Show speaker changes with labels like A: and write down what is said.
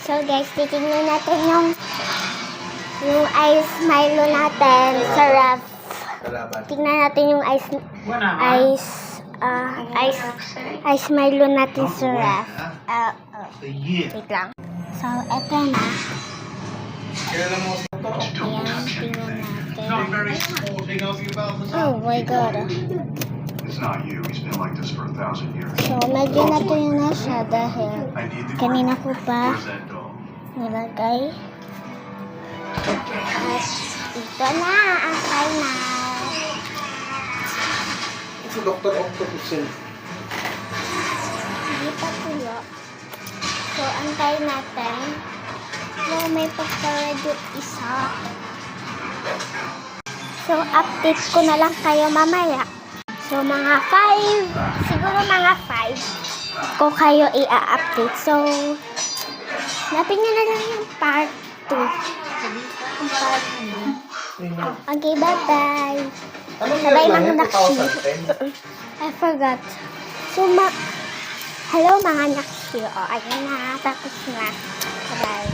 A: So guys, titignan natin yung ice Milo natin sa ref. Tingnan natin yung ice Milo natin sa ref. Wait lang. So, eto na. Ayan, tingnan natin. Oh my God.
B: It's not you. He's been like this for 1,000 years.
A: So, medyo natuyo na siya dahil kanina ko pa
B: Where's that dog?
A: nilagay. At ito na ang final.
C: Si Dr. Octopus yun.
A: Hindi pa tuyo. So, antay natin. So, may pagka-ready isa. So, update ko na lang kayo mamaya. So, mga 5, siguro mga 5 ko kayo i-update. So, natin nyo na lang yung part 2. Yung part 2. Okay, bye-bye. Sabay mga naksi. I forgot. So, hello mga naksi. O, ayun na. Tapos na. Bye-bye.